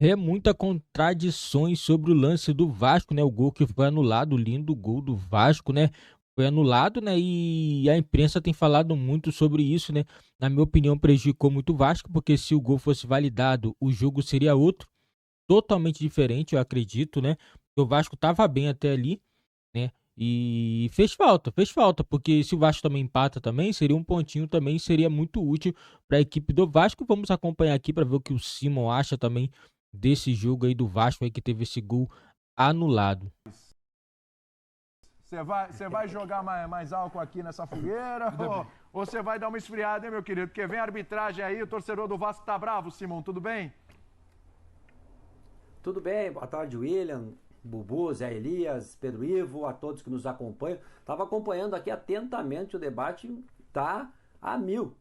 É muita contradições sobre o lance do Vasco, né, o gol que foi anulado, o lindo gol do Vasco, né, foi anulado, né, e a imprensa tem falado muito sobre isso, né. Na minha opinião prejudicou muito o Vasco, porque se o gol fosse validado, o jogo seria outro, totalmente diferente, eu acredito, né. O Vasco estava bem até ali, né, e fez falta, porque se o Vasco também empata também, seria um pontinho também, seria muito útil para a equipe do Vasco. Vamos acompanhar aqui para ver o que o Simon acha também desse jogo aí do Vasco aí que teve esse gol anulado. Você vai jogar mais álcool aqui nessa fogueira ou você vai dar uma esfriada, hein, meu querido? Porque vem a arbitragem aí, o torcedor do Vasco tá bravo, Simão, tudo bem? Tudo bem, boa tarde, William, Bubu, Zé Elias, Pedro Ivo, a todos que nos acompanham. Estava acompanhando aqui atentamente o debate, tá a mil.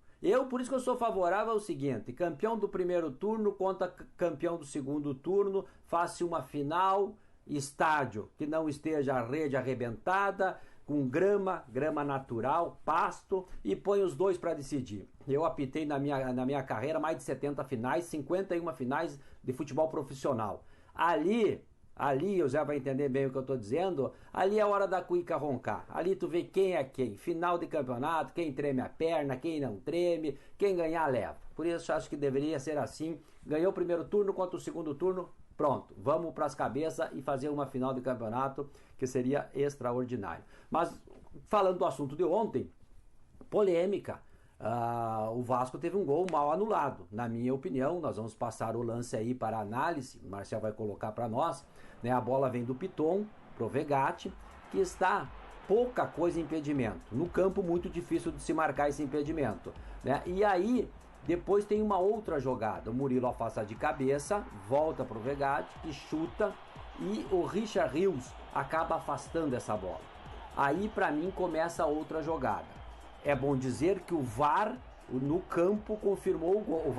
Por isso que eu sou favorável ao seguinte: campeão do primeiro turno contra campeão do segundo turno, faça uma final, estádio que não esteja a rede arrebentada, com grama natural, pasto, e põe os dois para decidir. Eu apitei na minha carreira mais de 70 finais, 51 finais de futebol profissional. Ali, o Zé vai entender bem o que eu estou dizendo, ali é a hora da cuica roncar. Ali tu vê quem é quem. Final de campeonato, quem treme a perna, quem não treme, quem ganhar leva. Por isso eu acho que deveria ser assim. Ganhou o primeiro turno contra o segundo turno, pronto. Vamos para as cabeças e fazer uma final de campeonato que seria extraordinário. Mas falando do assunto de ontem, polêmica. O Vasco teve um gol mal anulado. Na minha opinião, nós vamos passar o lance aí para análise. O Marcel vai colocar para nós. Né? A bola vem do Piton pro Vegatti, que está pouca coisa impedimento. No campo, muito difícil de se marcar esse impedimento. Né? E aí, depois tem uma outra jogada. O Murilo afasta de cabeça, volta pro Vegatti, que chuta, e o Richard Rios acaba afastando essa bola. Aí, para mim, começa outra jogada. É bom dizer que o VAR no campo confirmou o gol.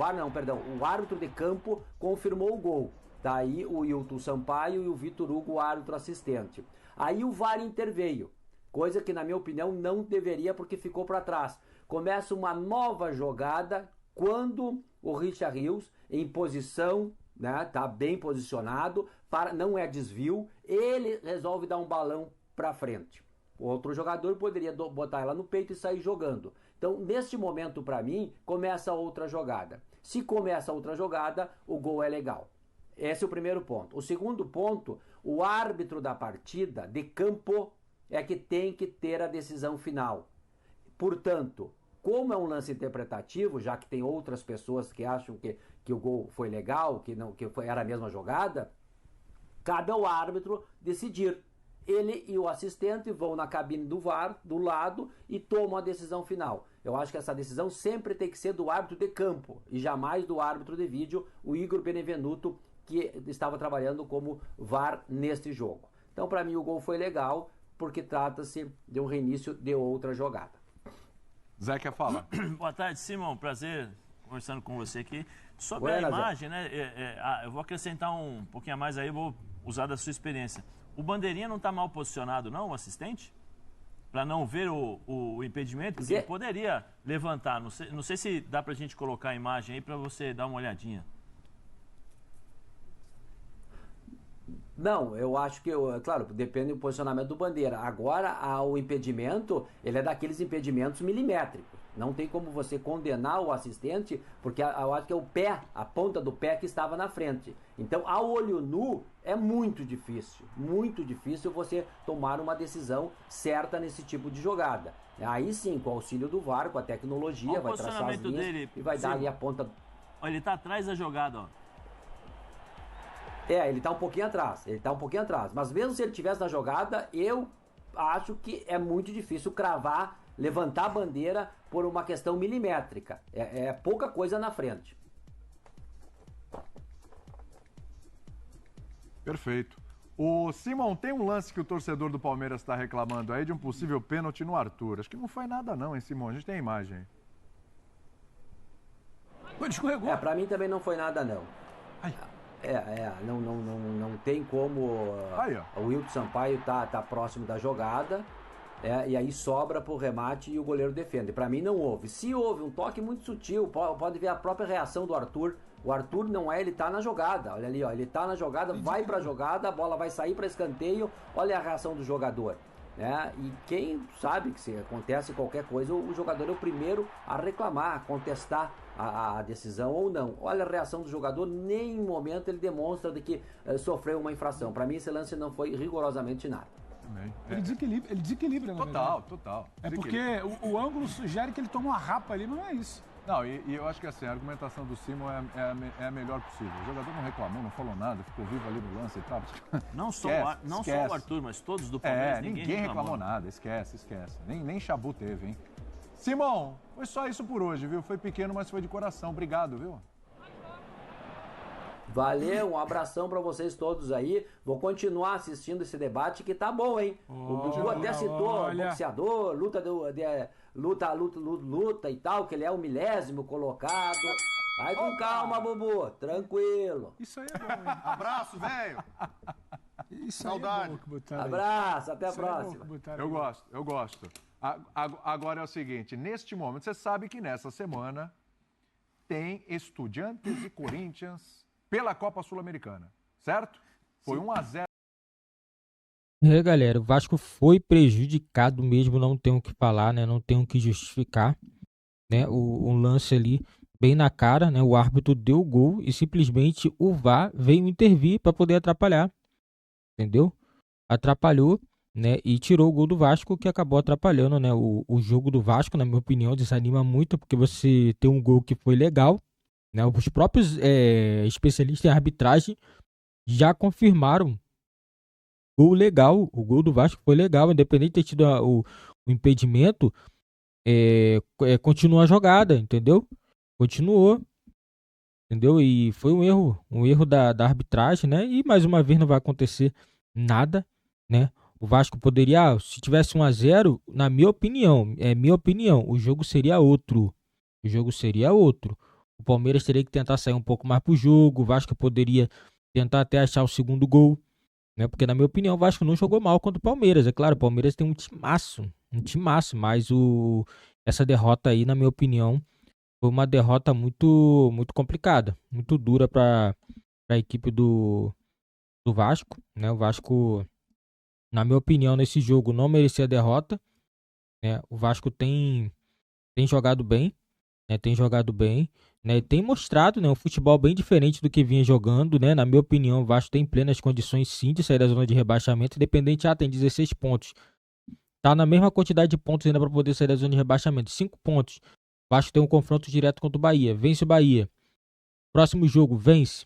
O árbitro de campo confirmou o gol. Daí o Hilton Sampaio e o Vitor Hugo, o árbitro assistente. Aí o VAR interveio, coisa que na minha opinião não deveria, porque ficou para trás. Começa uma nova jogada quando o Richard Rios, em posição, né, tá bem posicionado, não é desvio, ele resolve dar um balão para frente. O outro jogador poderia botar ela no peito e sair jogando. Então, neste momento, para mim, começa outra jogada. Se começa outra jogada, o gol é legal. Esse é o primeiro ponto. O segundo ponto, o árbitro da partida, de campo, é que tem que ter a decisão final. Portanto, como é um lance interpretativo, já que tem outras pessoas que acham que o gol foi legal, era a mesma jogada, cabe ao árbitro decidir. Ele e o assistente vão na cabine do VAR, do lado, e tomam a decisão final. Eu acho que essa decisão sempre tem que ser do árbitro de campo, e jamais do árbitro de vídeo, o Igor Benevenuto, que estava trabalhando como VAR neste jogo. Então, para mim, o gol foi legal, porque trata-se de um reinício de outra jogada. Zé quer falar. Boa tarde, Simão. Prazer conversando com você aqui. Sobre a imagem, né? Eu vou acrescentar um pouquinho a mais aí, vou usar da sua experiência. O bandeirinha não está mal posicionado, não, o assistente? Para não ver o impedimento? Porque ele poderia levantar. Não sei se dá para a gente colocar a imagem aí para você dar uma olhadinha. Não, eu acho que, claro, depende do posicionamento do bandeira. Agora, o impedimento, ele é daqueles impedimentos milimétricos. Não tem como você condenar o assistente, porque eu acho que é o pé, a ponta do pé que estava na frente. Então, ao olho nu, é muito difícil você tomar uma decisão certa nesse tipo de jogada. Aí sim, com o auxílio do VAR, com a tecnologia, vai traçar as linhas dele, e vai dar ali a ponta. Ele está atrás da jogada, ó. Ele tá um pouquinho atrás, mas mesmo se ele tivesse na jogada, eu acho que é muito difícil cravar, levantar a bandeira por uma questão milimétrica. É pouca coisa na frente. Perfeito. O Simão, tem um lance que o torcedor do Palmeiras está reclamando aí de um possível pênalti no Arthur. Acho que não foi nada não, hein, Simão? A gente tem a imagem. Ele escorregou. Pra mim também não foi nada não. Ai. Não tem como. Aí, o Wilton Sampaio tá próximo da jogada, e aí sobra pro remate e o goleiro defende. Para mim não houve. Se houve um toque muito sutil, pode ver a própria reação do Arthur O Arthur não é, ele tá na jogada. Olha ali, ó, ele tá na jogada, vai pra jogada, a bola vai sair para escanteio. Olha a reação do jogador, né? E quem sabe que se acontece qualquer coisa, o jogador é o primeiro a reclamar, a contestar a decisão ou não. Olha a reação do jogador, nem em momento ele demonstra de que sofreu uma infração. Para mim esse lance não foi rigorosamente nada. Ele desequilibra, na verdade. Total. É porque o ângulo sugere que ele toma uma rapa ali, mas não é isso. Não, e eu acho que assim, a argumentação do Simon é a melhor possível. O jogador não reclamou, não falou nada, ficou vivo ali no lance e tal. Não só o Arthur, mas todos do Palmeiras, ninguém reclamou nada, esquece. Nem Chabu teve, hein? Simão, foi só isso por hoje, viu? Foi pequeno, mas foi de coração. Obrigado, viu? Valeu, um abração pra vocês todos aí. Vou continuar assistindo esse debate que tá bom, hein? O Dudu até citou boxeador, luta e tal, que ele é o 1000º colocado. Vai com calma, Bubu, tranquilo. Isso aí é bom, hein? Abraço, velho. Isso Saudade. aí é bom que botaram aí. Abraço, até a Isso aí é bom próxima. que botaram Eu aí. gosto. Agora é o seguinte, neste momento, você sabe que nessa semana tem Estudiantes e Corinthians pela Copa Sul-Americana, certo? Foi 1-0. Galera, o Vasco foi prejudicado mesmo, não tenho o que falar, né? Não tenho o que justificar, né? O lance ali bem na cara, né? O árbitro deu o gol e simplesmente o VAR veio intervir para poder atrapalhar, entendeu? Atrapalhou, né? E tirou o gol do Vasco, que acabou atrapalhando, né? O jogo do Vasco, na minha opinião, desanima muito porque você tem um gol que foi legal, né? Os próprios especialistas em arbitragem já confirmaram gol legal, o gol do Vasco foi legal, independente de ter tido o impedimento, continua a jogada, entendeu? Continuou, entendeu? E foi um erro da arbitragem, né? E mais uma vez não vai acontecer nada, né? O Vasco poderia, se tivesse 1-0, na minha opinião, o jogo seria outro. O Palmeiras teria que tentar sair um pouco mais pro jogo, o Vasco poderia tentar até achar o segundo gol, né? Porque na minha opinião o Vasco não jogou mal contra o Palmeiras. É claro, o Palmeiras tem um timaço, mas essa derrota aí, na minha opinião, foi uma derrota muito, muito complicada, muito dura para a equipe do Vasco, né? O Vasco, na minha opinião, nesse jogo não merecia a derrota, né? O Vasco tem jogado bem, né? Tem mostrado, né, um futebol bem diferente do que vinha jogando, né? Na minha opinião, o Vasco tem plenas condições sim de sair da zona de rebaixamento, independente, tem 16 pontos. Tá na mesma quantidade de pontos ainda para poder sair da zona de rebaixamento, 5 pontos. O Vasco tem um confronto direto contra o Bahia, vence o Bahia. Próximo jogo, vence.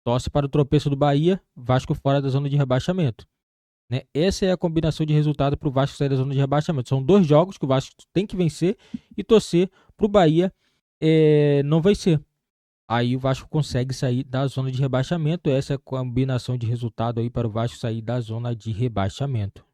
Torce para o tropeço do Bahia, Vasco fora da zona de rebaixamento. Né? Essa é a combinação de resultado para o Vasco sair da zona de rebaixamento. São 2 jogos que o Vasco tem que vencer e torcer para o Bahia não vencer. Aí o Vasco consegue sair da zona de rebaixamento. Essa é a combinação de resultado aí para o Vasco sair da zona de rebaixamento.